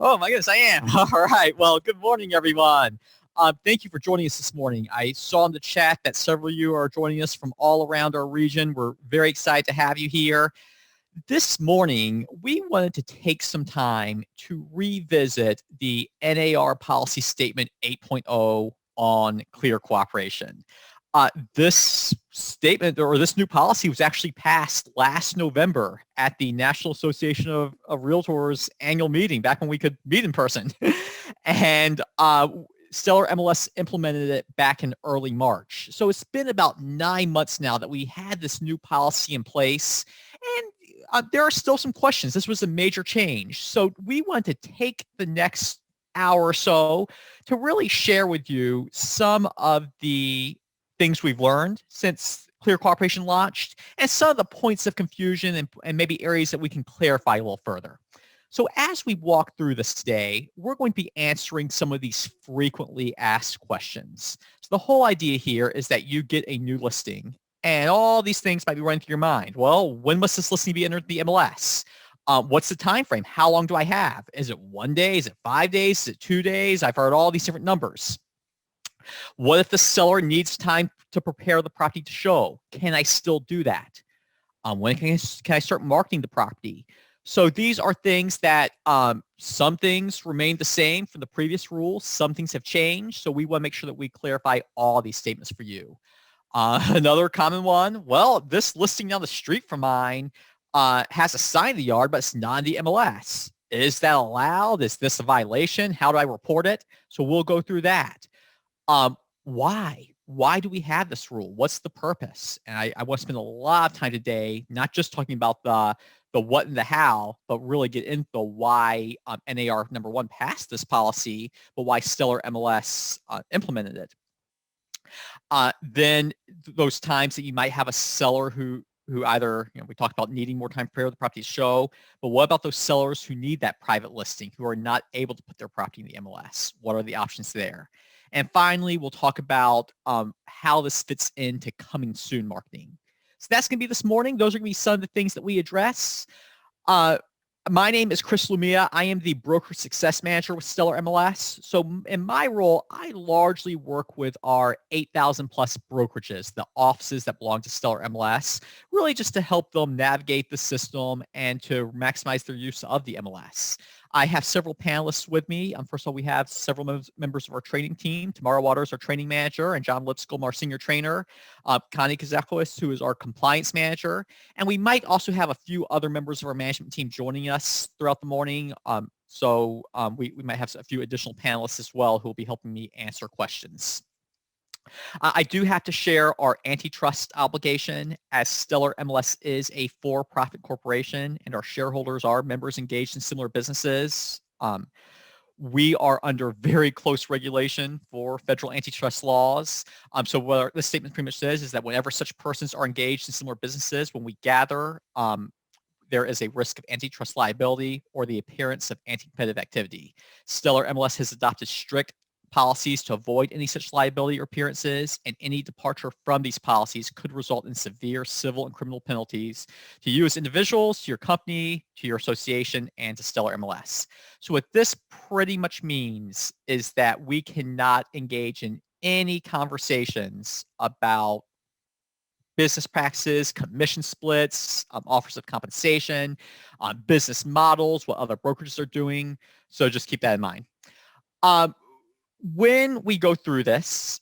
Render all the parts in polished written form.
Oh my goodness, I am. All right. Well, good morning, everyone. Thank you for joining us this morning. I saw in the chat that several of you are joining us from all around our region. We're very excited to have you here. This morning, we wanted to take some time to revisit the NAR Policy Statement 8.0 on clear cooperation. This statement or this new policy was actually passed last November at the National Association of Realtors annual meeting, back when we could meet in person. And Stellar MLS implemented it back in early March. So it's been about 9 months now that we had this new policy in place. And there are still some questions. This was a major change. So we want to take the next hour or so to really share with you some of the things we've learned since Clear Cooperation launched and some of the points of confusion and maybe areas that we can clarify a little further. So as we walk through this today, we're going to be answering some of these frequently asked questions. So the whole idea here is that you get a new listing and all these things might be running through your mind. Well, when must this listing be entered the MLS? What's the time frame? How long do I have? Is it 1 day? Is it 5 days? Is it 2 days? I've heard all these different numbers. What if the seller needs time to prepare the property to show? Can I still do that? When can I start marketing the property? So these are things that some things remain the same from the previous rules. Some things have changed. So we want to make sure that we clarify all these statements for you. Another common one, well, this listing down the street from mine has a sign in the yard, but it's not in the MLS. Is that allowed? Is this a violation? How do I report it? So we'll go through that. Why? Why do we have this rule? What's the purpose? And I want to spend a lot of time today, not just talking about the what and the how, but really get into why NAR number 1 passed this policy, but why Stellar MLS implemented it. Then those times that you might have a seller who either, we talked about needing more time to prepare the property to show, but what about those sellers who need that private listing, who are not able to put their property in the MLS? What are the options there? And finally, we'll talk about how this fits into coming soon marketing. So that's going to be this morning. Those are going to be some of the things that we address. My name is Chris Lumia. I am the Broker Success Manager with Stellar MLS. So in my role, I largely work with our 8,000 plus brokerages, the offices that belong to Stellar MLS, really just to help them navigate the system and to maximize their use of the MLS. I have several panelists with me. First of all, we have several members of our training team. Tamara Waters, our training manager, and John Lipscomb, our senior trainer. Connie Kazakowicz, who is our compliance manager. And we might also have a few other members of our management team joining us throughout the morning. So we might have a few additional panelists as well who will be helping me answer questions. I do have to share our antitrust obligation, as Stellar MLS is a for-profit corporation and our shareholders are members engaged in similar businesses. We are under very close regulation for federal antitrust laws. So what this statement pretty much says is that whenever such persons are engaged in similar businesses, when we gather, there is a risk of antitrust liability or the appearance of anti-competitive activity. Stellar MLS has adopted strict policies to avoid any such liability or appearances, and any departure from these policies could result in severe civil and criminal penalties to you as individuals, to your company, to your association, and to Stellar MLS. So what this pretty much means is that we cannot engage in any conversations about business practices, commission splits, offers of compensation, business models, what other brokerages are doing. So just keep that in mind. When we go through this,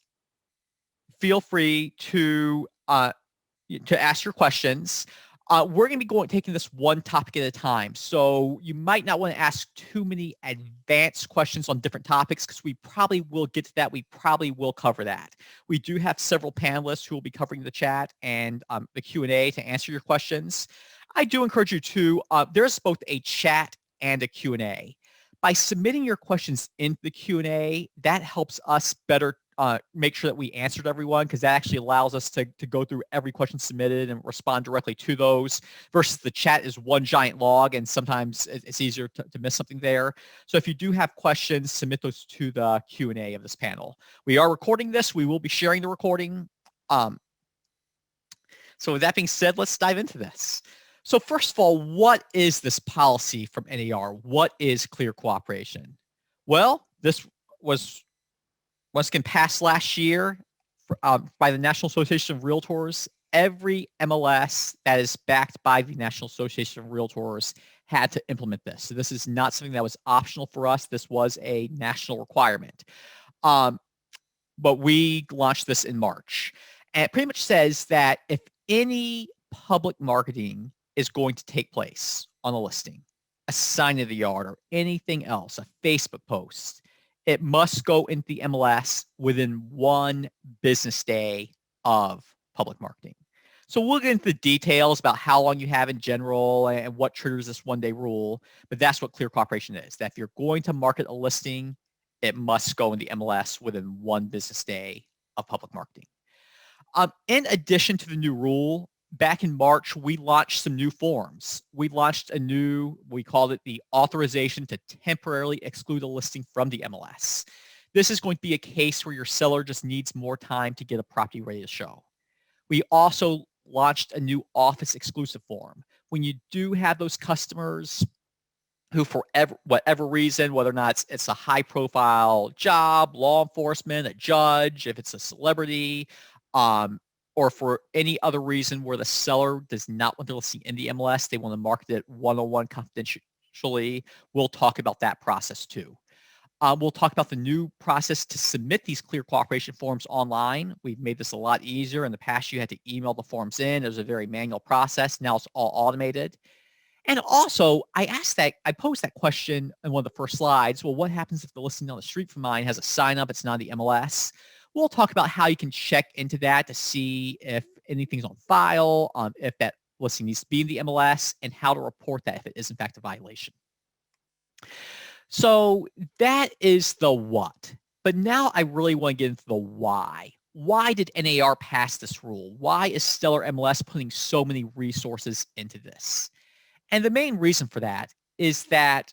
feel free to ask your questions. We're going to be taking this one topic at a time. So you might not want to ask too many advanced questions on different topics because we probably will get to that. We probably will cover that. We do have several panelists who will be covering the chat and the Q&A to answer your questions. I do encourage you to, there's both a chat and a Q&A. By submitting your questions into the Q&A, that helps us better make sure that we answered everyone, because that actually allows us to go through every question submitted and respond directly to those, versus the chat is one giant log and sometimes it's easier to miss something there. So if you do have questions, submit those to the Q&A of this panel. We are recording this. We will be sharing the recording. So with that being said, let's dive into this. So first of all, what is this policy from NAR? What is clear cooperation? Well, this was once again passed last year by the National Association of Realtors. Every MLS that is backed by the National Association of Realtors had to implement this. So this is not something that was optional for us. This was a national requirement. But we launched this in March. And it pretty much says that if any public marketing is going to take place on a listing, a sign of the yard or anything else, a Facebook post, it must go into the MLS within 1 business day of public marketing. So we'll get into the details about how long you have in general and what triggers this 1-day rule, but that's what clear cooperation is, that if you're going to market a listing, it must go in the MLS within 1 business day of public marketing. In addition to the new rule, back in March, we launched some new forms. We launched we called it the authorization to temporarily exclude a listing from the MLS. This is going to be a case where your seller just needs more time to get a property ready to show. We also launched a new office exclusive form. When you do have those customers who, for whatever reason, whether or not it's a high profile job, law enforcement, a judge, if it's a celebrity, or for any other reason where the seller does not want their listing in the MLS, they want to market it one-on-one confidentially, we'll talk about that process too. We'll talk about the new process to submit these clear cooperation forms online. We've made this a lot easier. In the past, you had to email the forms in. It was a very manual process. Now it's all automated. And also, I posed that question in one of the first slides. Well, what happens if the listing down the street from mine has a sign up, it's not the MLS? We'll talk about how you can check into that to see if anything's on file, if that listing needs to be in the MLS, and how to report that if it is in fact a violation. So that is the what. But now I really want to get into the why. Why did NAR pass this rule? Why is Stellar MLS putting so many resources into this? And the main reason for that is that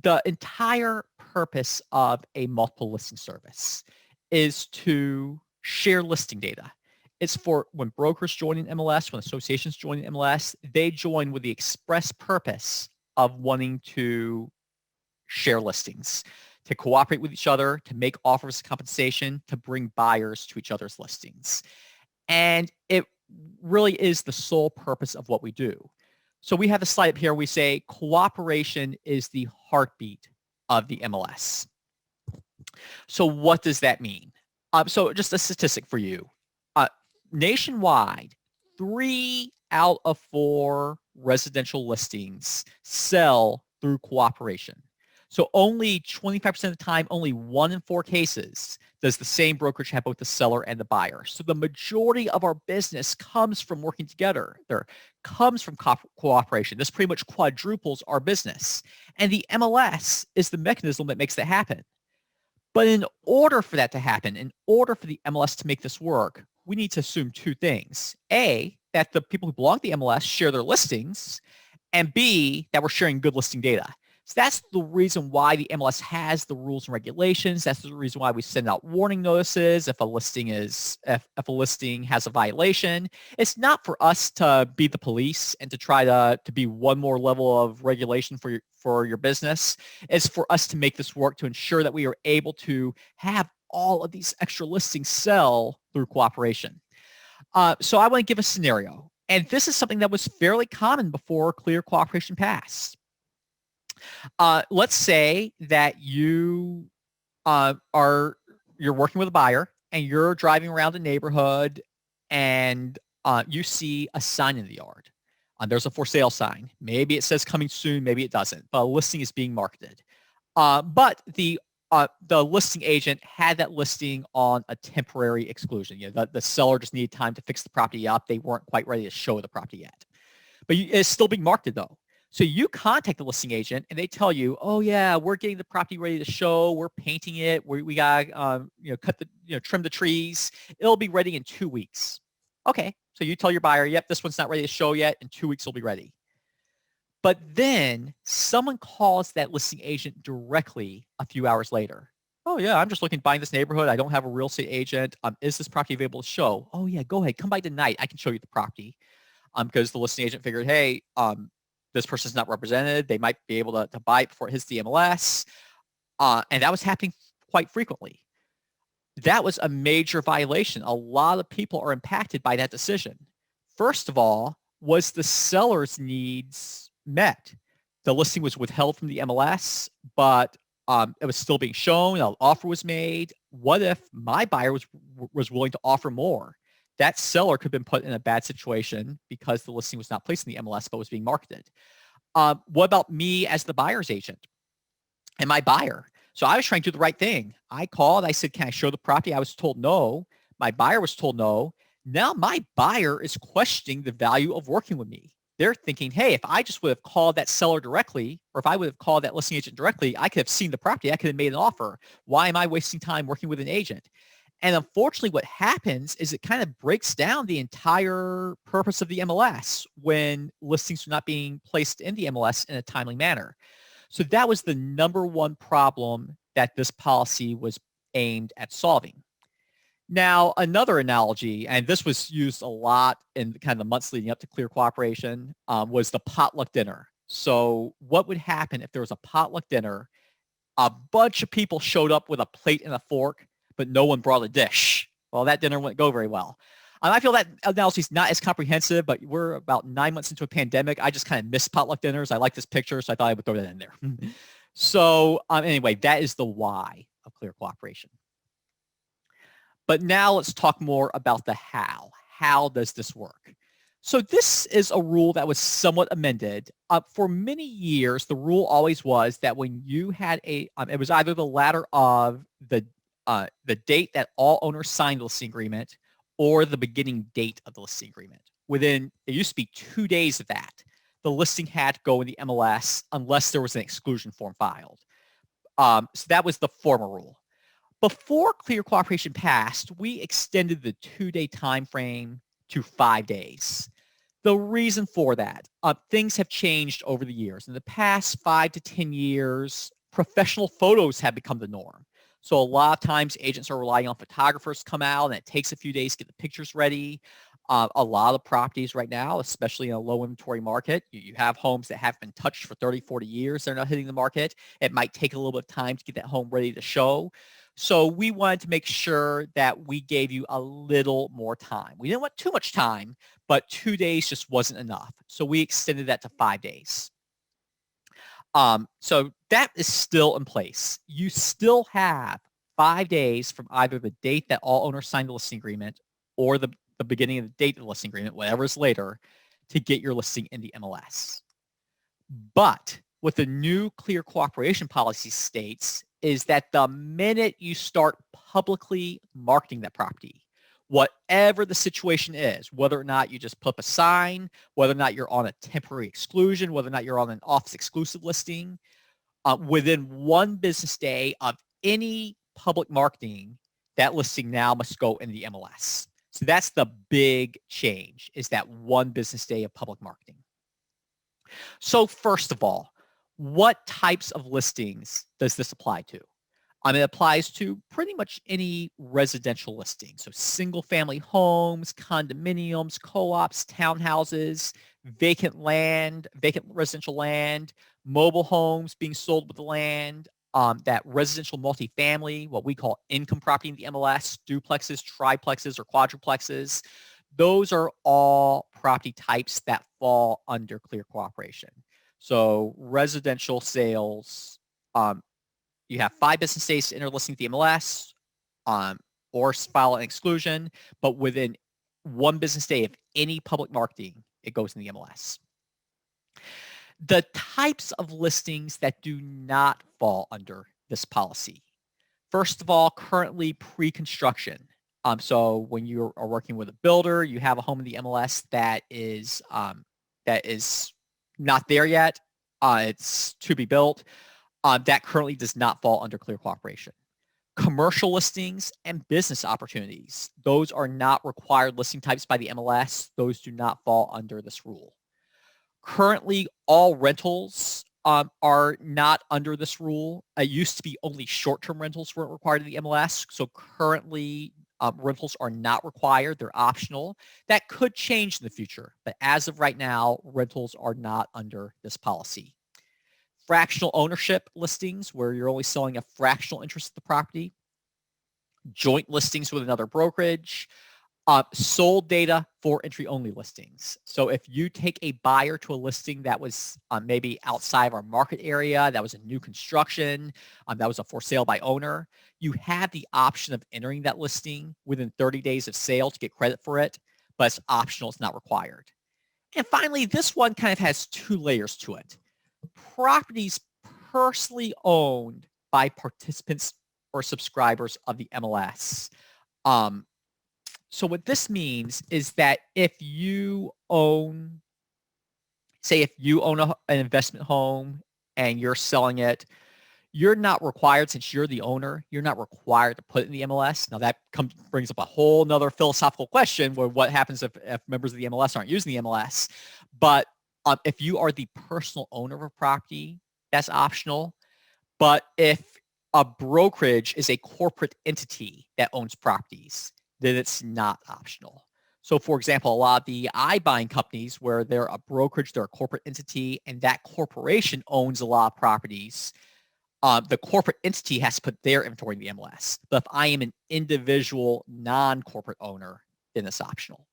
the entire purpose of a multiple listing service is to share listing data. It's for when brokers join an MLS, when associations join an MLS, they join with the express purpose of wanting to share listings, to cooperate with each other, to make offers of compensation, to bring buyers to each other's listings. And it really is the sole purpose of what we do. So we have a slide up here. We say cooperation is the heartbeat of the MLS. So what does that mean? So just a statistic for you. Nationwide, 3 out of 4 residential listings sell through cooperation. So only 25% of the time, only 1 in 4 cases does the same brokerage have both the seller and the buyer. So the majority of our business comes from working together. There comes from cooperation. This pretty much quadruples our business. And the MLS is the mechanism that makes that happen. But in order for that to happen, in order for the MLS to make this work, we need to assume 2 things. A, that the people who belong to the MLS share their listings, and B, that we're sharing good listing data. So that's the reason why the MLS has the rules and regulations. That's the reason why we send out warning notices if a listing has a violation. It's not for us to be the police and to try to be one more level of regulation for your business. It's for us to make this work, to ensure that we are able to have all of these extra listings sell through cooperation. So I want to give a scenario. And this is something that was fairly common before clear cooperation passed. Let's say that you're working with a buyer and you're driving around the neighborhood and you see a sign in the yard. There's a for sale sign. Maybe it says coming soon, maybe it doesn't, but a listing is being marketed. But the listing agent had that listing on a temporary exclusion. You know, the seller just needed time to fix the property up. They weren't quite ready to show the property yet. But it's still being marketed though. So you contact the listing agent and they tell you, oh yeah, we're getting the property ready to show. We're painting it. We got trim the trees. It'll be ready in 2 weeks. Okay. So you tell your buyer, yep, this one's not ready to show yet. In 2 weeks, it'll be ready. But then someone calls that listing agent directly a few hours later. Oh yeah, I'm just looking to buy in this neighborhood. I don't have a real estate agent. Is this property available to show? Oh yeah, go ahead. Come by tonight. I can show you the property. because the listing agent figured, hey, this person's not represented. They might be able to buy it before it hits the MLS. And that was happening quite frequently. That was a major violation. A lot of people are impacted by that decision. First of all, was the seller's needs met? The listing was withheld from the MLS, but it was still being shown. An offer was made. What if my buyer was willing to offer more? That seller could have been put in a bad situation because the listing was not placed in the MLS but was being marketed. What about me as the buyer's agent and my buyer? So I was trying to do the right thing. I called. I said, can I show the property? I was told no. My buyer was told no. Now my buyer is questioning the value of working with me. They're thinking, hey, if I just would have called that seller directly, or if I would have called that listing agent directly, I could have seen the property. I could have made an offer. Why am I wasting time working with an agent? And unfortunately, what happens is it kind of breaks down the entire purpose of the MLS when listings are not being placed in the MLS in a timely manner. So that was the number one problem that this policy was aimed at solving. Now, another analogy, and this was used a lot in kind of the months leading up to Clear Cooperation, was the potluck dinner. So what would happen if there was a potluck dinner, a bunch of people showed up with a plate and a fork, but no one brought a dish? Well, that dinner wouldn't go very well. I feel that analogy is not as comprehensive, but we're about 9 months into a pandemic. I just kind of miss potluck dinners. I like this picture, so I thought I would throw that in there. So anyway, that is the why of Clear Cooperation. But now let's talk more about the how. How does this work? So this is a rule that was somewhat amended. For many years, the rule always was that when you had it was either the latter of the date that all owners signed the listing agreement or the beginning date of the listing agreement. Within, it used to be 2 days of that, the listing had to go in the MLS unless there was an exclusion form filed. So that was the former rule. Before Clear Cooperation passed, we extended the 2-day time frame to 5 days. The reason for that, things have changed over the years. In the past 5 to 10 years, professional photos have become the norm. So a lot of times agents are relying on photographers to come out, and it takes a few days to get the pictures ready. A lot of properties right now, especially in a low inventory market, you have homes that have been touched for 30, 40 years. They're not hitting the market. It might take a little bit of time to get that home ready to show. So we wanted to make sure that we gave you a little more time. We didn't want too much time, but 2 days just wasn't enough. So we extended that to 5 days. So that is still in place. You still have 5 days from either the date that all owners signed the listing agreement or the beginning of the date of the listing agreement, whatever is later, to get your listing in the MLS. But what the new Clear Cooperation policy states is that the minute you start publicly marketing that property, whatever the situation is, whether or not you just put up a sign, whether or not you're on a temporary exclusion, whether or not you're on an office exclusive listing, within 1 business day of any public marketing, that listing now must go in the MLS. So that's the big change, is that 1 business day of public marketing. So first of all, what types of listings does this apply to? It applies to pretty much any residential listing. So single family homes, condominiums, co-ops, townhouses, vacant land, vacant residential land, mobile homes being sold with the land, that residential multifamily, what we call income property in the MLS, duplexes, triplexes, or quadruplexes. Those are all property types that fall under Clear Cooperation. So residential sales, you have 5 business days to enter listing at the MLS or file an exclusion, but within 1 business day of any public marketing, it goes in the MLS. The types of listings that do not fall under this policy. First of all, currently pre-construction. So when you are working with a builder, you have a home in the MLS that is not there yet. It's to be built. That currently does not fall under Clear Cooperation. Commercial listings and business opportunities. Those are not required listing types by the MLS. Those do not fall under this rule. Currently, all rentals are not under this rule. It used to be only short-term rentals weren't required in the MLS. So currently, Rentals are not required. They're optional. That could change in the future, but as of right now, rentals are not under this policy. Fractional ownership listings, where you're only selling a fractional interest of the property. Joint listings with another brokerage. Sold data for entry-only listings. So if you take a buyer to a listing that was maybe outside of our market area, that was a new construction, that was a for sale by owner, you have the option of entering that listing within 30 days of sale to get credit for it, but it's optional, it's not required. And finally, this one kind of has two layers to it. Properties personally owned by participants or subscribers of the MLS. So what this means is that if you own, say if you own an investment home and you're selling it, you're not required, since you're the owner, you're not required to put it in the MLS. Now that brings up a whole nother philosophical question where what happens if members of the MLS aren't using the MLS. But if you are the personal owner of a property, that's optional. But if a brokerage is a corporate entity that owns properties, then it's not optional. So for example, a lot of the iBuying companies where they're a brokerage, they're a corporate entity, and that corporation owns a lot of properties, the corporate entity has to put their inventory in the MLS. But if I am an individual non-corporate owner, then it's optional.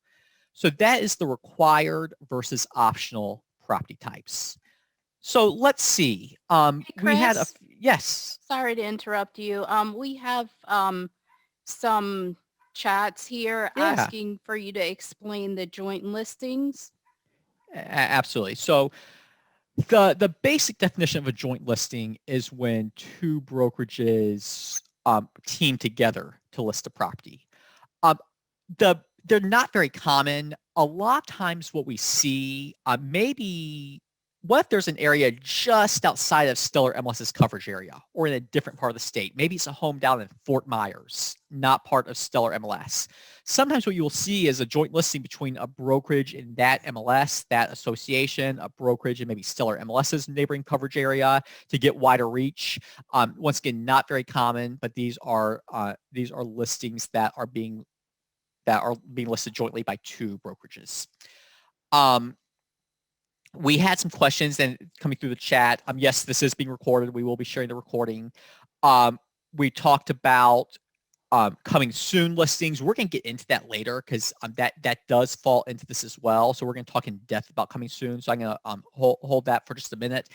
So that is the required versus optional property types. So let's see. Hey, We had Chris, yes. sorry to interrupt you. We have some chats here Yeah. asking for you to explain the joint listings. Absolutely. So the basic definition of a joint listing is when two brokerages team together to list a property. They're not very common. A lot of times what we see, maybe what if there's an area just outside of Stellar MLS's coverage area or in a different part of the state? Maybe it's a home down in Fort Myers, not part of Stellar MLS. Sometimes what you will see is a joint listing between a brokerage in that MLS, that association, a brokerage in maybe Stellar MLS's neighboring coverage area to get wider reach. Once again, not very common, but these are listings that are being listed jointly by two brokerages. We had some questions and coming through the chat. Yes, this is being recorded. We will be sharing the recording. We talked about coming soon listings. We're going to get into that later because that does fall into this as well. So we're going to talk in depth about coming soon. So I'm going to hold that for just a minute.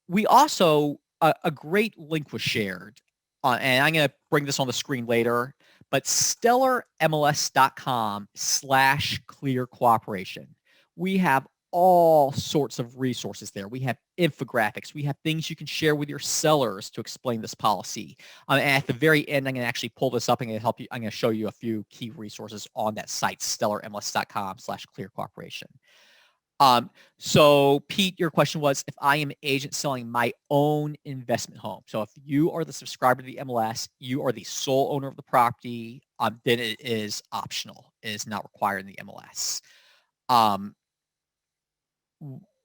We also, a great link was shared, and I'm going to bring this on the screen later, but stellarmls.com/clear cooperation. We have all sorts of resources there. We have infographics. We have things you can share with your sellers to explain this policy. And at the very end, I'm going to actually pull this up and help you. I'm going to show you a few key resources on that site, stellarmls.com/clear cooperation. So Pete, your question was, if I am an agent selling my own investment home. So if you are the subscriber to the MLS, you are the sole owner of the property, then it is optional. It is not required in the MLS.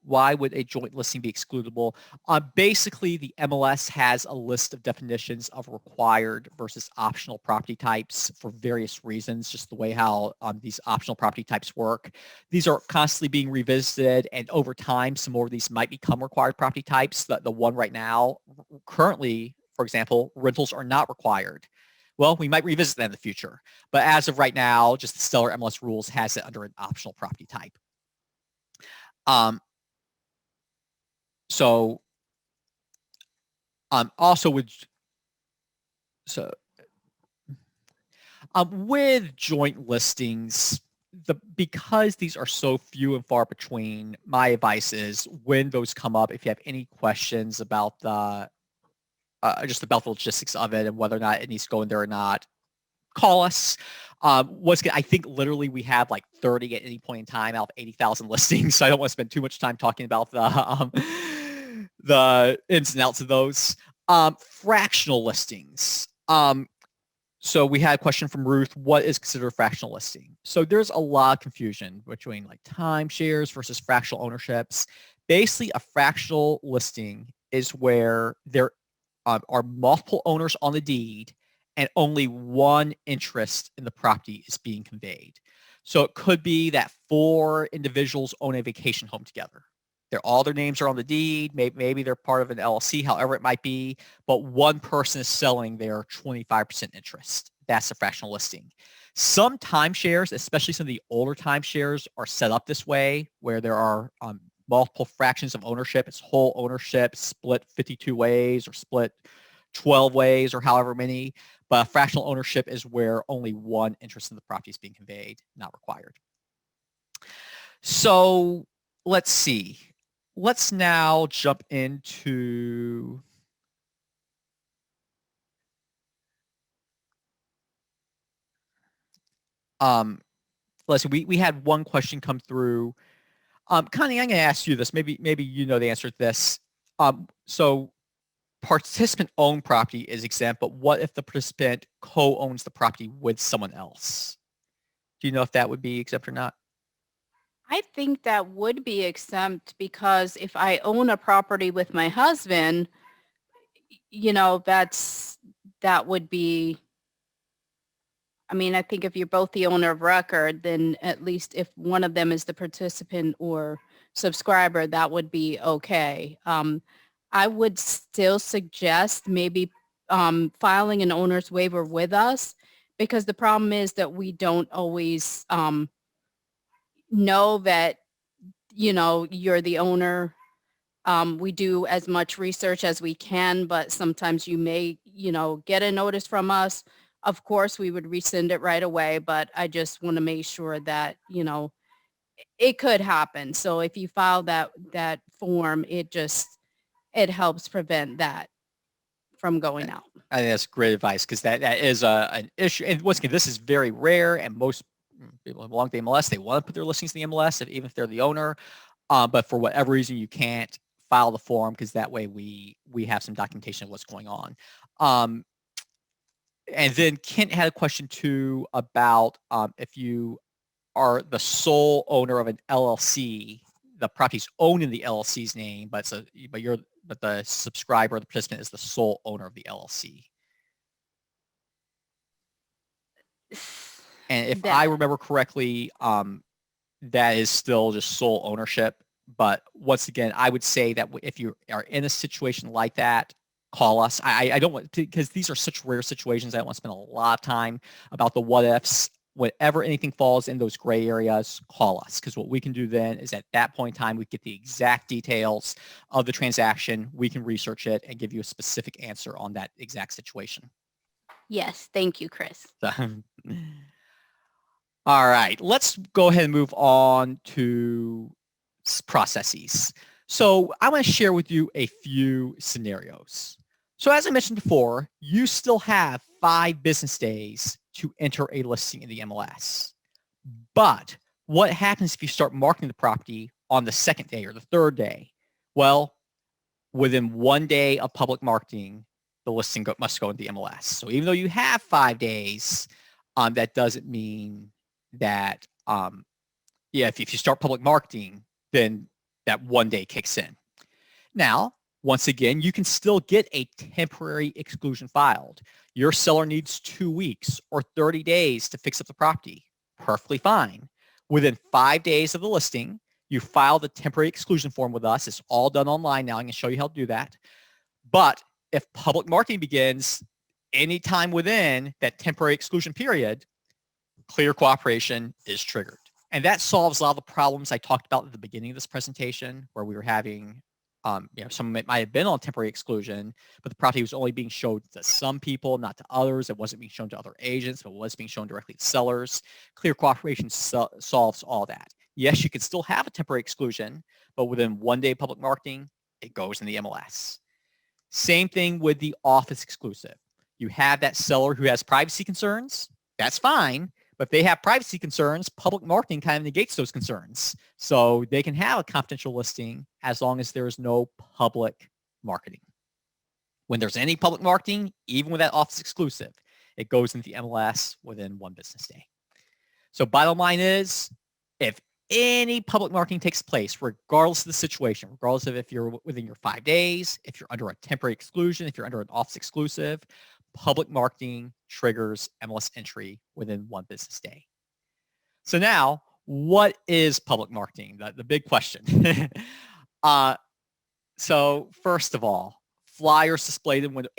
Why would a joint listing be excludable? Basically, the MLS has a list of definitions of required versus optional property types for various reasons, just the way how these optional property types work. These are constantly being revisited, and over time, some more of these might become required property types. The one right now, currently, for example, rentals are not required. Well, we might revisit that in the future. But as of right now, just the Stellar MLS rules has it under an optional property type. So also with joint listings, because these are so few and far between, my advice is when those come up, if you have any questions about just about the logistics of it and whether or not it needs to go in there or not, call us. I think literally we have like 30 at any point in time out of 80,000 listings, so I don't want to spend too much time talking about the ins and outs of those. Fractional listings. So we had a question from Ruth, what is considered a fractional listing? So there's a lot of confusion between like timeshares versus fractional ownerships. Basically, a fractional listing is where there are multiple owners on the deed and only one interest in the property is being conveyed. So it could be that 4 individuals own a vacation home together. All their names are on the deed. Maybe they're part of an LLC, however it might be, but one person is selling their 25% interest. That's a fractional listing. Some timeshares, especially some of the older timeshares, are set up this way where there are multiple fractions of ownership. It's whole ownership split 52 ways or split 12 ways or however many. But fractional ownership is where only one interest in the property is being conveyed, not required. So let's see. Let's now jump into let's see, we had one question come through. Connie, I'm going to ask you this. Maybe you know the answer to this. So participant-owned property is exempt, but what if the participant co-owns the property with someone else? Do you know if that would be exempt or not? I think that would be exempt because if I own a property with my husband, that would be, I mean, I think if you're both the owner of record, then at least if one of them is the participant or subscriber, that would be okay. I would still suggest maybe filing an owner's waiver with us, because the problem is that we don't always know that, you're the owner. We do as much research as we can, but sometimes you may, get a notice from us. Of course, we would rescind it right away, but I just want to make sure that, it could happen. So if you file that form, it helps prevent that from going out. I think that's great advice, because that is an issue. And once again, this is very rare, and most people who belong to the MLS, they want to put their listings in the MLS, even if they're the owner. But for whatever reason, you can't file the form, because that way we have some documentation of what's going on. And then Kent had a question too about if you are the sole owner of an LLC, the property's owned in the LLC's name, but the subscriber, the participant, is the sole owner of the LLC. And if I remember correctly, that is still just sole ownership. But once again, I would say that if you are in a situation like that, call us. I don't want to, because these are such rare situations. I don't want to spend a lot of time about the what ifs. Whenever anything falls in those gray areas, call us, because what we can do then is at that point in time, we get the exact details of the transaction. We can research it and give you a specific answer on that exact situation. Yes. Thank you, Chris. All right, let's go ahead and move on to processes. So I want to share with you a few scenarios. So as I mentioned before, you still have 5 business days to enter a listing in the MLS. But what happens if you start marketing the property on the 2nd day or the 3rd day? Well, within 1 day of public marketing, the listing must go into the MLS. So even though you have 5 days, that doesn't mean that, if you start public marketing, then that 1 day kicks in. Now, once again, you can still get a temporary exclusion filed. Your seller needs 2 weeks or 30 days to fix up the property. Perfectly fine. Within 5 days of the listing, you file the temporary exclusion form with us. It's all done online now. I'm going to show you how to do that. But if public marketing begins anytime within that temporary exclusion period, clear cooperation is triggered. And that solves a lot of the problems I talked about at the beginning of this presentation, where we were having someone might have been on temporary exclusion, but the property was only being shown to some people, not to others. It wasn't being shown to other agents, but was being shown directly to sellers. Clear cooperation solves all that. Yes, you can still have a temporary exclusion, but within 1 day public marketing, it goes in the MLS. Same thing with the office exclusive. You have that seller who has privacy concerns. That's fine. But if they have privacy concerns, public marketing kind of negates those concerns. So they can have a confidential listing as long as there is no public marketing. When there's any public marketing, even with that office exclusive, it goes into the MLS within 1 business day. So bottom line is, if any public marketing takes place, regardless of the situation, regardless of if you're within your 5 days, if you're under a temporary exclusion, if you're under an office exclusive, public marketing triggers MLS entry within 1 business day. So now, what is public marketing? The big question. So first of all, flyers displayed in window.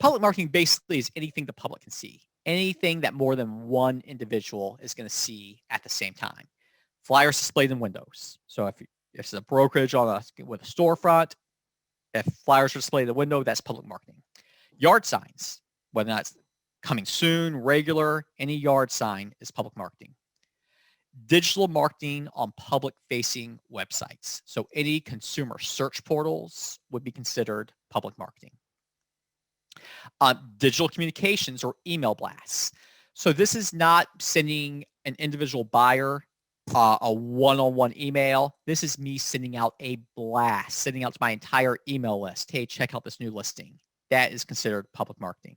Public marketing basically is anything the public can see. Anything that more than one individual is going to see at the same time. Flyers displayed in windows. So if it's a brokerage with a storefront, if flyers are displayed in the window, that's public marketing. Yard signs, whether that's coming soon, regular, any yard sign is public marketing. Digital marketing on public-facing websites. So any consumer search portals would be considered public marketing. Digital communications or email blasts. So this is not sending an individual buyer a one-on-one email. This is me sending out a blast, sending out to my entire email list. Hey, check out this new listing. That is considered public marketing.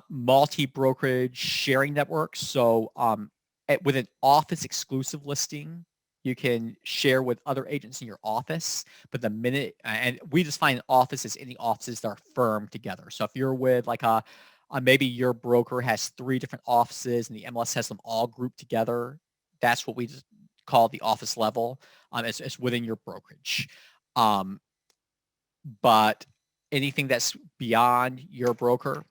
Multi-brokerage sharing networks. So with an office exclusive listing, you can share with other agents in your office, but the minute, and we just find an office as any offices that are firm together. So if you're with like maybe your broker has 3 different offices and the MLS has them all grouped together, that's what we just call the office level. It's within your brokerage. But anything that's beyond your broker,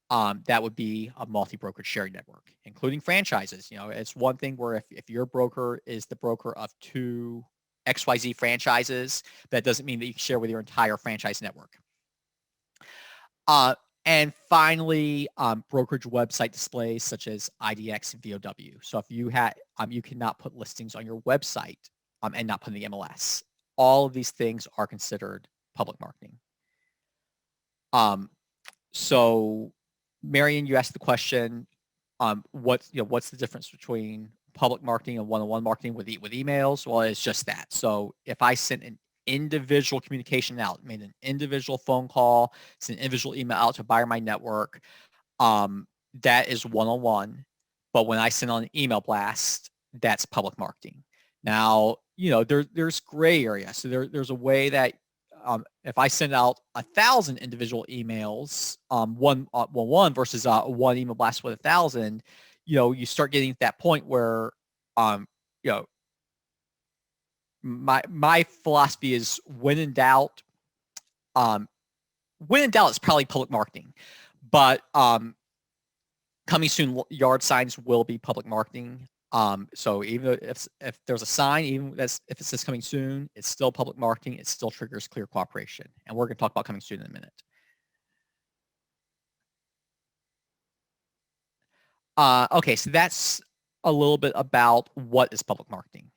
that would be a multi-brokerage sharing network, including franchises. You know, it's one thing where if your broker is the broker of 2 XYZ franchises, that doesn't mean that you can share with your entire franchise network. And finally, brokerage website displays such as IDX and VOW. So if you you cannot put listings on your website and not put in the MLS. All of these things are considered public marketing. So Marion, you asked the question, what's the difference between public marketing and one-on-one marketing with emails? Well, it's just that. So if I sent an individual communication out, made an individual phone call, sent an individual email out to a buyer in my network, that is one-on-one. But when I send on an email blast, that's public marketing. Now, there's gray area. So there's a way that if I send out 1,000 individual emails, one versus one email blast with 1,000, you start getting to that point where, my philosophy is when in doubt, it's probably public marketing, but coming soon yard signs will be public marketing. So even if there's a sign, even if it says coming soon, it's still public marketing. It still triggers clear cooperation. And we're going to talk about coming soon in a minute. Okay, so that's a little bit about what is public marketing.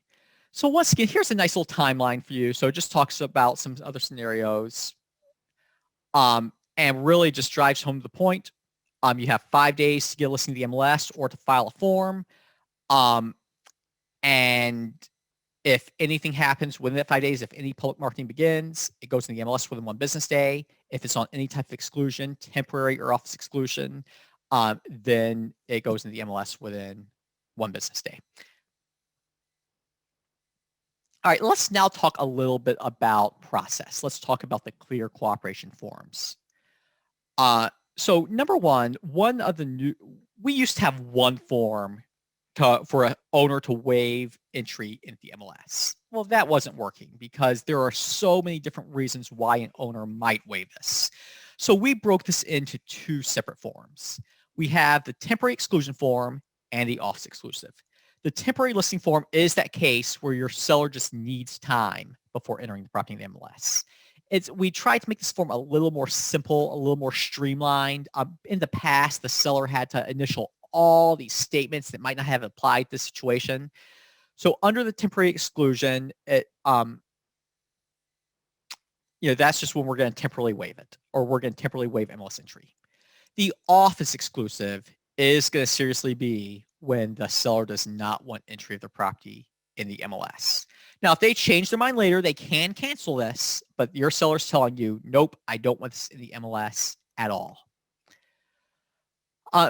So once again, here's a nice little timeline for you. So it just talks about some other scenarios and really just drives home to the point. You have 5 days to get a listing to the MLS or to file a form. And if anything happens within that 5 days, if any public marketing begins, it goes in the MLS within 1 business day. If it's on any type of exclusion, temporary or office exclusion, then it goes in the MLS within 1 business day. All right, let's now talk a little bit about process. Let's talk about the clear cooperation forms. So number one of the we used to have one form for an owner to waive entry into the MLS. Well, that wasn't working because there are so many different reasons why an owner might waive this. So we broke this into 2 separate forms. We have the temporary exclusion form and the office exclusive. The temporary listing form is that case where your seller just needs time before entering the property in the MLS. We tried to make this form a little more simple, a little more streamlined. In the past, the seller had to initial all these statements that might not have applied to the situation. So under the temporary exclusion, that's just when we're going to temporarily waive it, or we're going to temporarily waive MLS entry. The office exclusive is going to seriously be when the seller does not want entry of the property in the MLS. Now, if they change their mind later, they can cancel this, but your seller's telling you, nope, I don't want this in the MLS at all.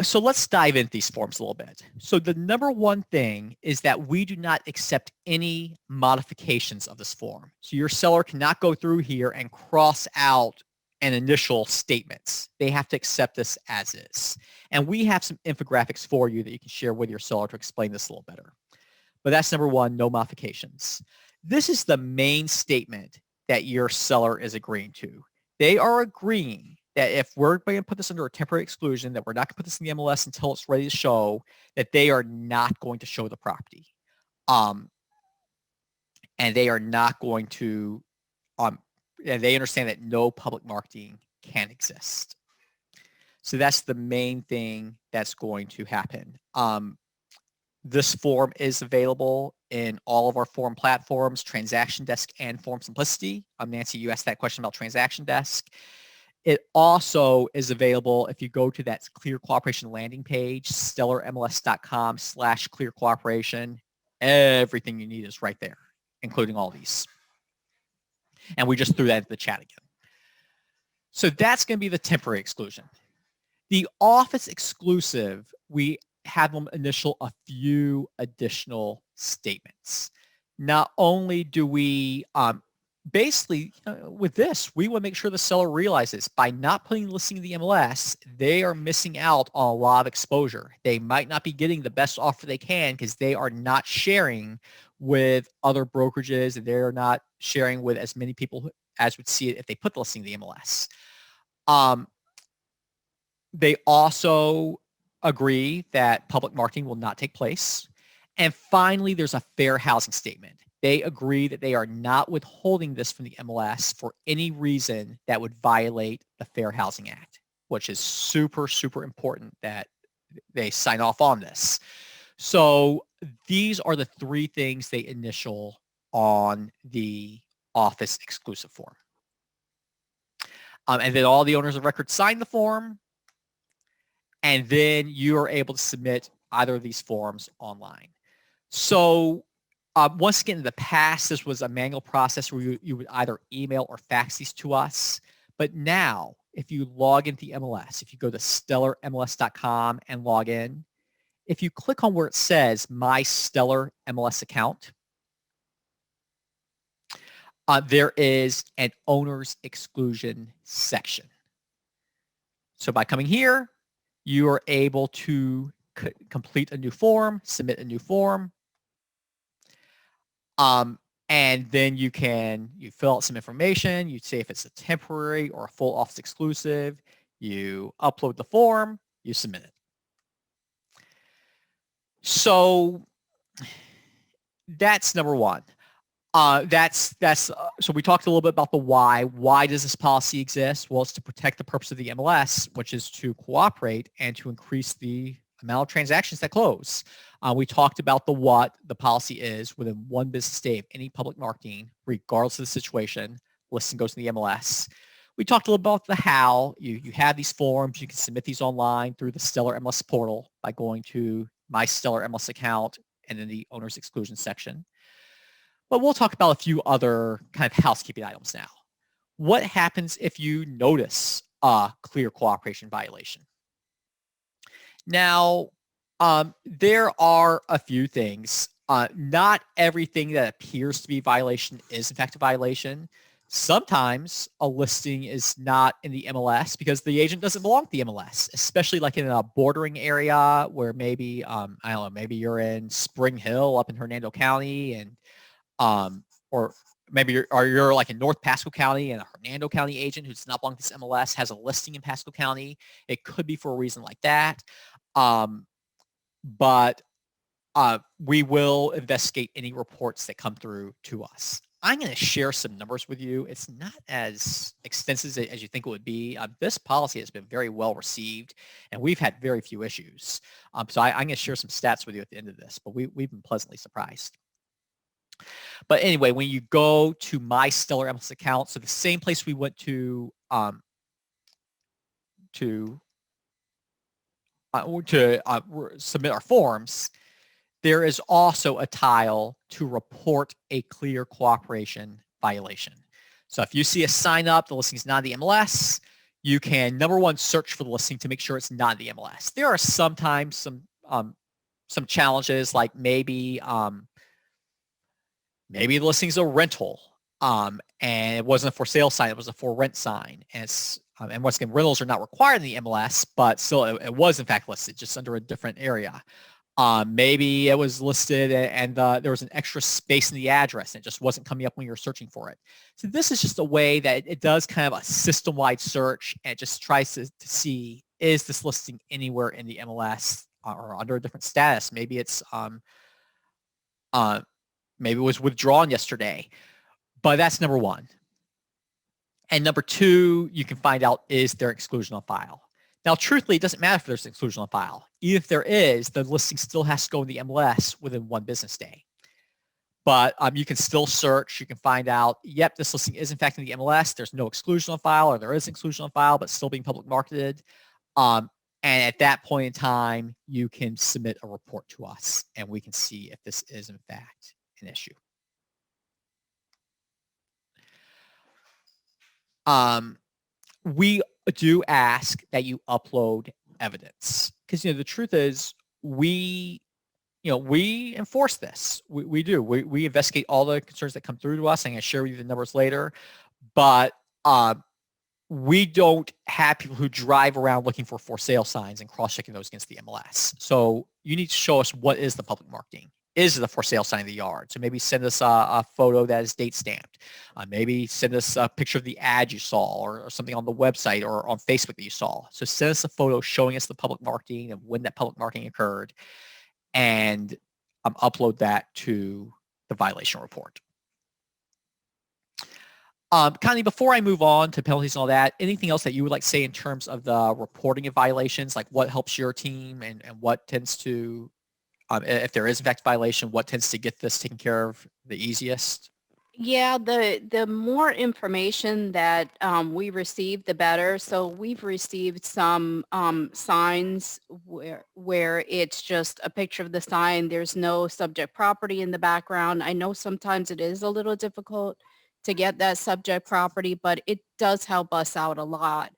So let's dive into these forms a little bit. So the number one thing is that we do not accept any modifications of this form. So your seller cannot go through here and cross out and initial statements. They have to accept this as is. And we have some infographics for you that you can share with your seller to explain this a little better. But that's number one, no modifications. This is the main statement that your seller is agreeing to. They are agreeing that if we're going to put this under a temporary exclusion, that we're not going to put this in the MLS until it's ready to show, that they are not going to show the property. And they are not going to, and they understand that no public marketing can exist. So that's the main thing that's going to happen. This form is available in all of our form platforms, Transaction Desk and Form Simplicity. Nancy, you asked that question about Transaction Desk. It also is available if you go to that Clear Cooperation landing page, stellarmls.com/clear cooperation. Everything you need is right there, including all these. And we just threw that into the chat again. So that's going to be the temporary exclusion. The office exclusive, we have them initial a few additional statements. Not only do we basically, with this, we want to make sure the seller realizes by not putting the listing in the MLS, they are missing out on a lot of exposure. They might not be getting the best offer they can because they are not sharing with other brokerages, and they're not sharing with as many people as would see it if they put the listing in the MLS. They also agree that public marketing will not take place. And finally, there's a fair housing statement. They agree that they are not withholding this from the MLS for any reason that would violate the Fair Housing Act, which is super, super important that they sign off on this. So these are the three things they initial on the office exclusive form. And then all the owners of record sign the form, and then you are able to submit either of these forms online. So once again, in the past, this was a manual process where you would either email or fax these to us. But now, if you log into the MLS, if you go to stellarmls.com and log in, if you click on where it says My Stellar MLS Account, there is an owner's exclusion section. So by coming here, you are able to complete a new form, submit a new form, and then you fill out some information. You say if it's a temporary or a full office exclusive. You upload the form, you submit it. So that's number one. So we talked a little bit about the why. Why does this policy exist? Well, it's to protect the purpose of the MLS, which is to cooperate and to increase the amount of transactions that close. We talked about the what the policy is within one business day of any public marketing, regardless of the situation. Listing goes to the MLS. We talked a little about the how. You have these forms. You can submit these online through the Stellar MLS portal by going to My Stellar MLS Account and then the Owner's Exclusion section. But we'll talk about a few other kind of housekeeping items now. What happens if you notice a clear cooperation violation? Now, there are a few things. Not everything that appears to be a violation is in fact a violation. Sometimes a listing is not in the MLS because the agent doesn't belong to the MLS, especially like in a bordering area where maybe, I don't know, maybe you're in Spring Hill up in Hernando County, and or maybe you're like in North Pasco County, and a Hernando County agent who's not belonging to this MLS has a listing in Pasco County. It could be for a reason like that. But we will investigate any reports that come through to us. I'm going to share some numbers with you. It's not as extensive as you think it would be. This policy has been very well received, and we've had very few issues. So I'm going to share some stats with you at the end of this, but we've been pleasantly surprised. But anyway, when you go to My Stellar MLS Account, so the same place we went to submit our forms, there is also a tile to report a clear cooperation violation. So if you see a sign up, the listing is not in the MLS, you can, number one, search for the listing to make sure it's not in the MLS. There are sometimes some challenges, like maybe the listing is a rental And it wasn't a for sale sign; it was a for rent sign. And once again, rentals are not required in the MLS, but still, it was in fact listed just under a different area. Maybe it was listed and there was an extra space in the address and it just wasn't coming up when you were searching for it. So this is just a way that it does kind of a system-wide search and it just tries to see, is this listing anywhere in the MLS or under a different status? Maybe it's maybe it was withdrawn yesterday, but that's number one. And number two, you can find out, is there exclusion on file? Now, truthfully, it doesn't matter if there's an exclusion on file. Even if there is, the listing still has to go in the MLS within 1 business day. But you can still search. You can find out, yep, this listing is in fact in the MLS. There's no exclusion on file, or there is exclusion on file, but still being public marketed. And at that point in time, you can submit a report to us, and we can see if this is in fact an issue. We do ask that you upload evidence because the truth is we enforce this. We do. We investigate all the concerns that come through to us. I'm going to share with you the numbers later, but we don't have people who drive around looking for sale signs and cross-checking those against the MLS. So you need to show us what is the public marketing. Is the for sale sign in the yard? So maybe send us a photo that is date stamped. Maybe send us a picture of the ad you saw or something on the website or on Facebook that you saw. So send us a photo showing us the public marketing and when that public marketing occurred, and upload that to the violation report. Connie, before I move on to penalties and all that, anything else that you would like to say in terms of the reporting of violations, like what helps your team and what tends to, if there is in fact a violation, what tends to get this taken care of the easiest? Yeah, the more information that we receive, the better. So we've received some signs where it's just a picture of the sign. There's no subject property in the background. I know sometimes it is a little difficult to get that subject property, but it does help us out a lot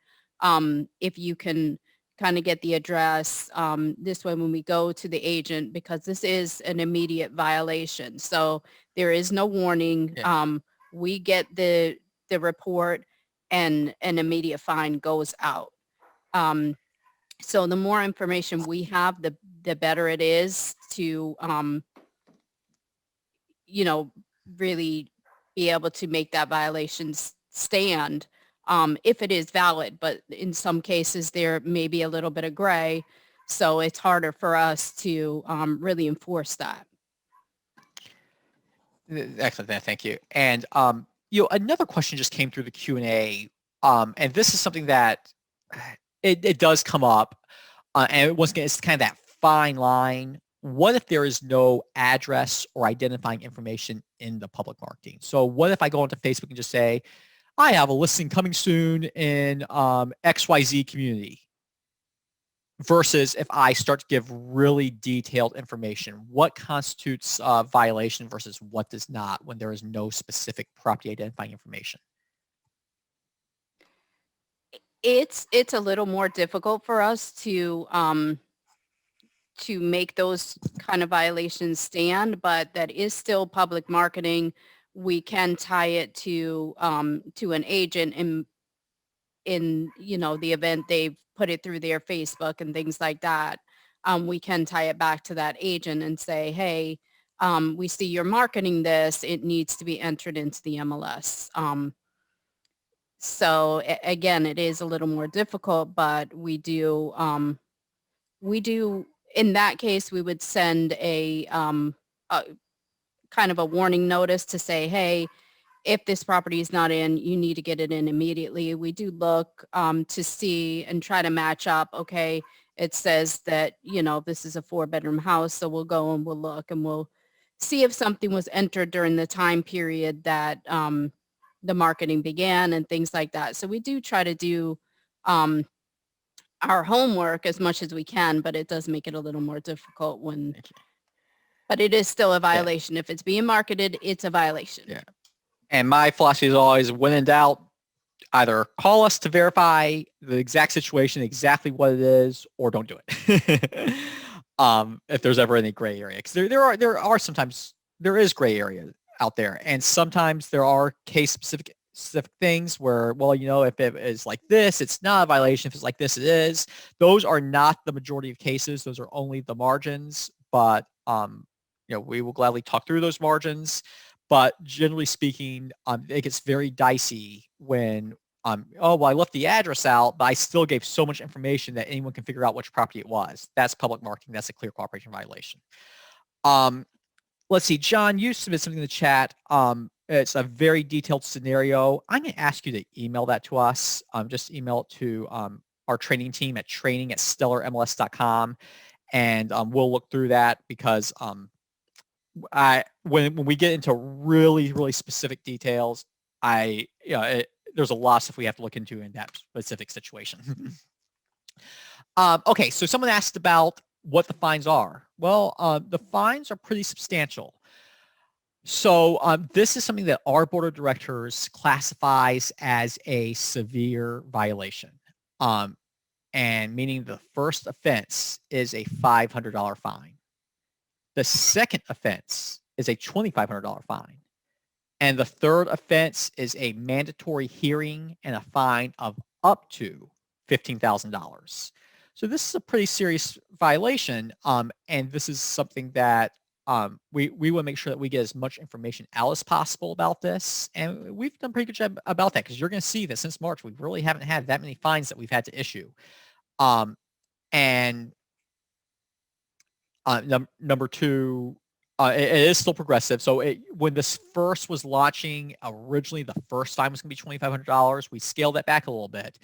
if you can kind of get the address this way when we go to the agent, because this is an immediate violation. So there is no warning. Yeah. We get the report and an immediate fine goes out. So the more information we have, the better it is to, really be able to make that violation stand if it is valid. But in some cases, there may be a little bit of gray. So it's harder for us to really enforce that. Excellent. Thank you. And another question just came through the Q&A, and this is something that it does come up, and once again, it's kind of that fine line. What if there is no address or identifying information in the public marketing? So what if I go onto Facebook and just say, I have a listing coming soon in XYZ community, versus if I start to give really detailed information? What constitutes a violation versus what does not when there is no specific property identifying information? It's a little more difficult for us to make those kind of violations stand, but that is still public marketing. We can tie it to an agent in the event they've put it through their Facebook and things like that. We can tie it back to that agent and say, hey, we see you're marketing this. It needs to be entered into the MLS. So again, it is a little more difficult, but we do, in that case, we would send a kind of a warning notice to say, hey, if this property is not in, you need to get it in immediately. We do look to see and try to match up. Okay, it says that, this is a 4-bedroom house. So we'll go and we'll look and we'll see if something was entered during the time period that the marketing began and things like that. So we do try to do our homework as much as we can, but it does make it a little more difficult but it is still a violation. Yeah. If it's being marketed, it's a violation. Yeah. And my philosophy is always, when in doubt, either call us to verify the exact situation, exactly what it is, or don't do it. If there's ever any gray area, because there are sometimes there is gray area. out there. And sometimes there are case-specific things where, well, if it is like this, it's not a violation. If it's like this, it is. Those are not the majority of cases. Those are only the margins. But, we will gladly talk through those margins. But generally speaking, it gets very dicey when, oh, well, I left the address out, but I still gave so much information that anyone can figure out which property it was. That's public marketing. That's a clear cooperation violation. Let's see, John, you submitted something in the chat. It's a very detailed scenario. I'm going to ask you to email that to us. Just email it to our training team at training@stellarmls.com, and we'll look through that because when we get into really, really specific details, there's a lot of stuff we have to look into in that specific situation. Okay, so someone asked about what the fines are. Well, the fines are pretty substantial. So this is something that our board of directors classifies as a severe violation, and meaning the first offense is a $500 fine. The second offense is a $2,500 fine. And the third offense is a mandatory hearing and a fine of up to $15,000. So this is a pretty serious violation, and this is something that we want to make sure that we get as much information out as possible about this, and we've done a pretty good job about that because you're going to see that since March we really haven't had that many fines that we've had to issue. And number two, it is still progressive. So when this first was launching, originally the first fine was going to be $2,500. We scaled that back a little bit.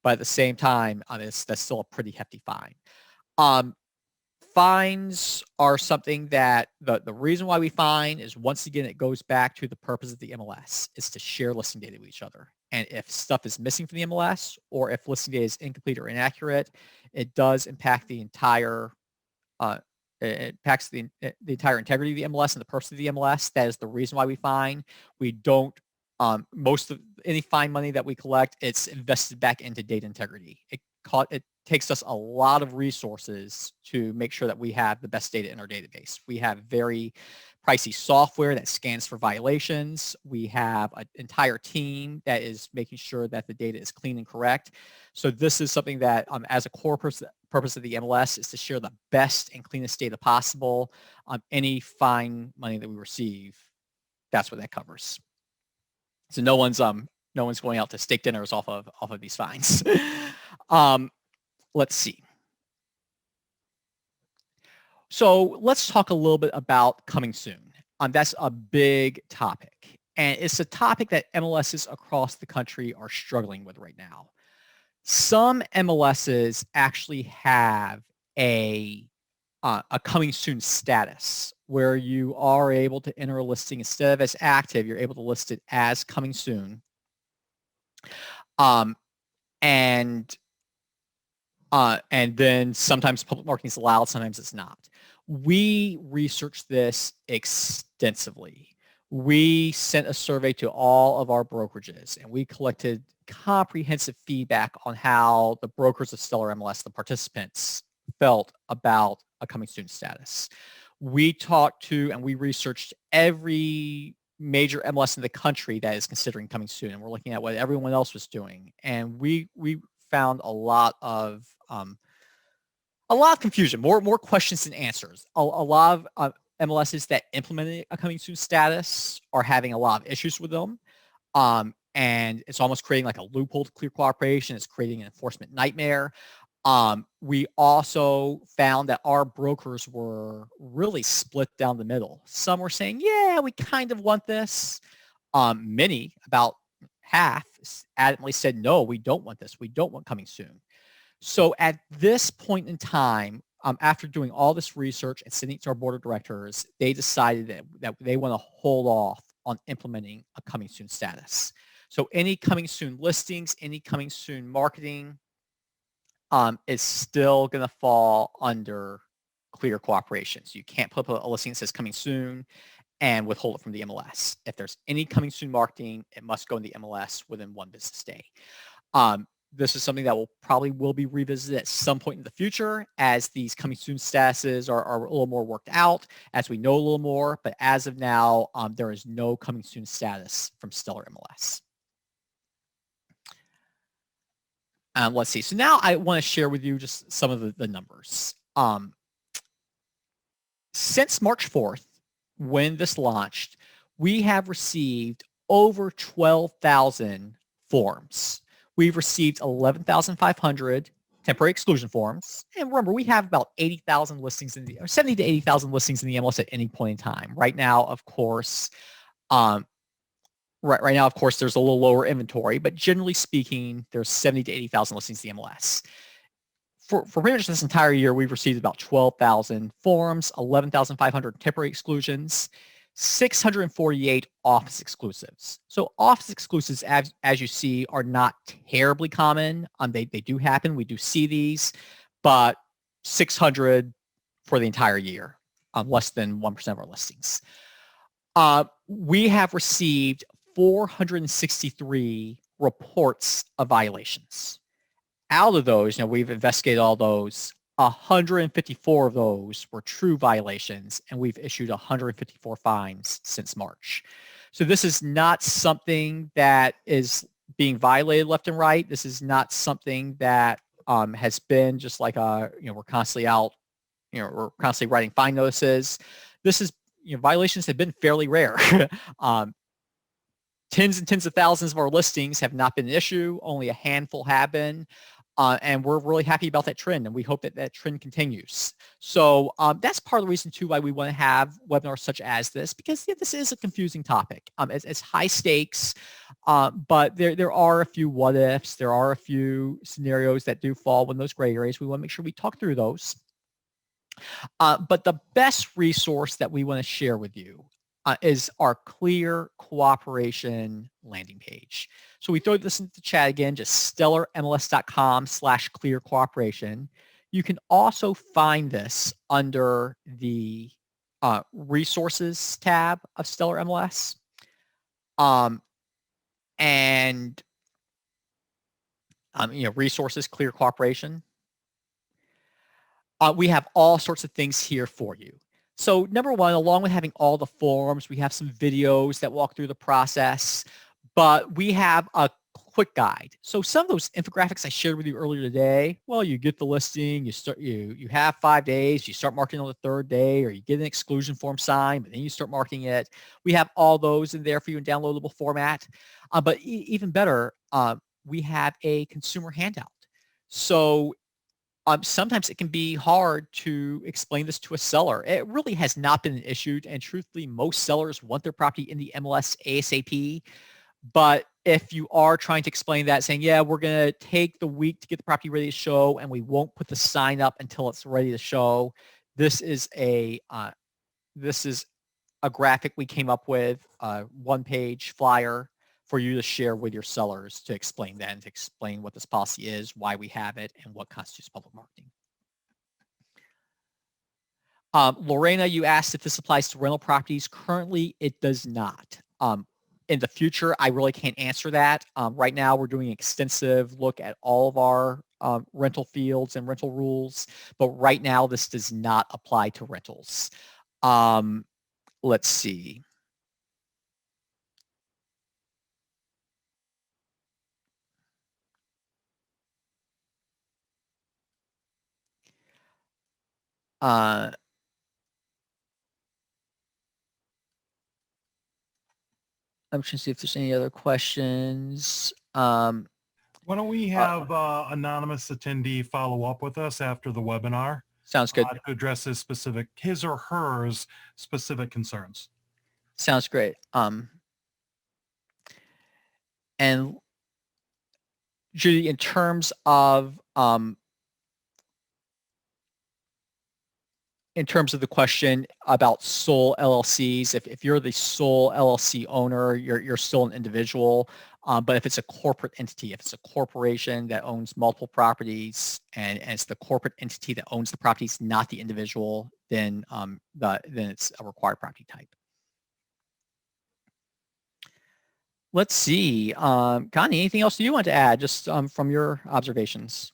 But at the same time, that's still a pretty hefty fine. Fines are something that the reason why we fine is, once again, it goes back to the purpose of the MLS, is to share listing data with each other. And if stuff is missing from the MLS, or if listing data is incomplete or inaccurate, it does impact the entire it impacts the entire integrity of the MLS and the purpose of the MLS. That is the reason why we fine. We don't. Most of any fine money that we collect, it's invested back into data integrity. It takes us a lot of resources to make sure that we have the best data in our database. We have very pricey software that scans for violations. We have an entire team that is making sure that the data is clean and correct. So this is something that, as a core purpose of the MLS, is to share the best and cleanest data possible. Any fine money that we receive, that's what that covers. So no one's going out to steak dinners off of these fines. Let's see. So let's talk a little bit about coming soon. That's a big topic, and it's a topic that MLSs across the country are struggling with right now. Some MLSs actually have a coming soon status, where you are able to enter a listing instead of as active, you're able to list it as coming soon. And then sometimes public marketing is allowed, sometimes it's not. We researched this extensively. We sent a survey to all of our brokerages, and we collected comprehensive feedback on how the brokers of Stellar MLS, the participants, felt about a coming soon status. We talked to and we researched every major MLS in the country that is considering coming soon, and we're looking at what everyone else was doing, and we found a lot of confusion, more questions than answers. A lot of MLSs that implemented a coming soon status are having a lot of issues with them, and it's almost creating like a loophole to clear cooperation. It's creating an enforcement nightmare. We also found that our brokers were really split down the middle. Some were saying, yeah, we kind of want this. Many, about half, adamantly said, no, we don't want this. We don't want coming soon. So at this point in time, after doing all this research and sending it to our board of directors, they decided that they want to hold off on implementing a coming soon status. So any coming soon listings, any coming soon marketing, is still going to fall under clear cooperation. So you can't put a listing that says coming soon and withhold it from the MLS. If there's any coming soon marketing, it must go in the MLS within one business day. this is something that will be revisited at some point in the future as these coming soon statuses are a little more worked out, as we know a little more. But as of now, there is no coming soon status from Stellar MLS. Let's see. So now I want to share with you just some of the numbers. Since March 4th, when this launched, we have received over 12,000 forms. We've received 11,500 temporary exclusion forms. And remember, we have about 80,000 listings in the, or 70 to 80,000 listings in the MLS at any point in time. Right now, of course, right now, of course, there's a little lower inventory, but generally speaking, there's 70 to 80,000 listings in the MLS. For pretty much this entire year, we've received about 12,000 forms, 11,500 temporary exclusions, 648 office exclusives. So office exclusives, as you see, are not terribly common. They do happen. We do see these, but 600 for the entire year, less than 1% of our listings. We have received 463 reports of violations. Out of those, we've investigated all those. 154 of those were true violations, and we've issued 154 fines since March. So this is not something that is being violated left and right. This is not something that has been just like we're constantly out, we're constantly writing fine notices. This is, violations have been fairly rare. Tens and tens of thousands of our listings have not been an issue. Only a handful have been. And we're really happy about that trend, and we hope that that trend continues. So that's part of the reason, too, why we want to have webinars such as this, because this is a confusing topic. It's high stakes, but there are a few what ifs. There are a few scenarios that do fall in those gray areas. We want to make sure we talk through those. But the best resource that we want to share with you is our Clear Cooperation landing page. So we throw this into the chat again, just stellarmls.com/clear cooperation. You can also find this under the resources tab of Stellar MLS. Resources, Clear Cooperation. We have all sorts of things here for you. So number one, along with having all the forms, we have some videos that walk through the process, but we have a quick guide. So some of those infographics I shared with you earlier today, well, you get the listing, you have 5 days, you start marking on the 3rd day, or you get an exclusion form signed, but then you start marking it. We have all those in there for you in downloadable format. But even better, we have a consumer handout. So sometimes it can be hard to explain this to a seller. It really has not been an issue, and truthfully, most sellers want their property in the MLS ASAP. But if you are trying to explain that, saying, yeah, we're going to take the week to get the property ready to show, and we won't put the sign up until it's ready to show, this is a graphic we came up with, a one-page flyer for you to share with your sellers to explain that and to explain what this policy is, why we have it, and what constitutes public marketing. Lorena, you asked if this applies to rental properties. Currently, it does not. In the future, I really can't answer that. Right now, we're doing an extensive look at all of our rental fields and rental rules, but right now, this does not apply to rentals. Let's see. I'm trying to see if there's any other questions. Why don't we have anonymous attendee follow up with us after the webinar? Sounds good. To address his or hers specific concerns. Sounds great. And Judy, in terms of the question about sole LLCs, if you're the sole LLC owner, you're still an individual. But if it's a corporate entity, if it's a corporation that owns multiple properties and it's the corporate entity that owns the properties, not the individual, then it's a required property type. Let's see. Connie, anything else you want to add just from your observations?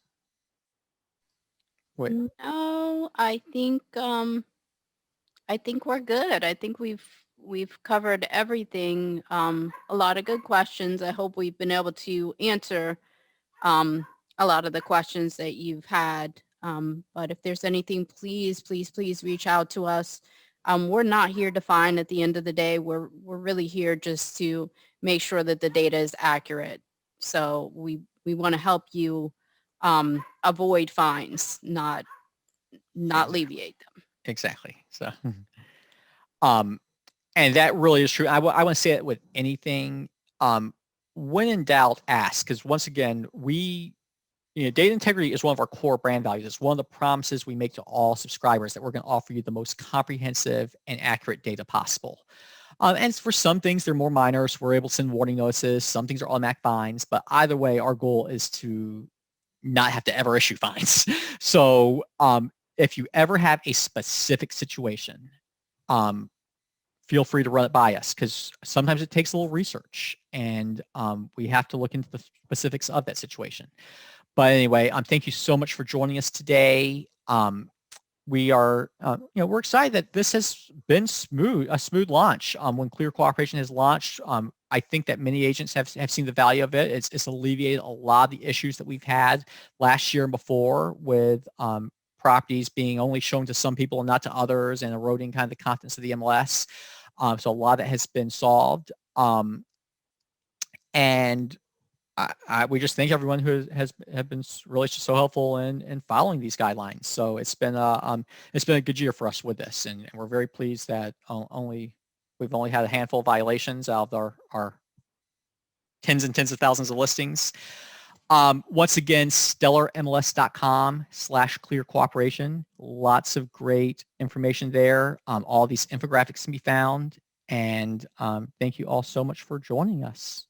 Wait. No, I think we're good. I think we've covered everything. A lot of good questions. I hope we've been able to answer a lot of the questions that you've had. But if there's anything, please, please, please reach out to us. We're not here to find at the end of the day. We're really here just to make sure that the data is accurate. So we want to help you avoid fines, not alleviate them. Exactly. So, and that really is true. I want to say it with anything. When in doubt, ask. Because once again, data integrity is one of our core brand values. It's one of the promises we make to all subscribers that we're going to offer you the most comprehensive and accurate data possible. And for some things, they're more minor, so we're able to send warning notices. Some things are automatic fines, but either way, our goal is to not have to ever issue fines. So if you ever have a specific situation, feel free to run it by us, because sometimes it takes a little research, and we have to look into the specifics of that situation. But anyway, thank you so much for joining us today. We are, we're excited that this has been a smooth launch. When Clear Cooperation has launched, I think that many agents have seen the value of it. It's alleviated a lot of the issues that we've had last year and before with properties being only shown to some people and not to others, and eroding kind of the confidence of the MLS. So a lot of that has been solved. And we just thank everyone who have been really so helpful in following these guidelines. So it's been a good year for us with this, and we're very pleased that we've only had a handful of violations out of our tens and tens of thousands of listings. Once again, stellarmls.com/clear cooperation. Lots of great information there. All these infographics can be found. And thank you all so much for joining us.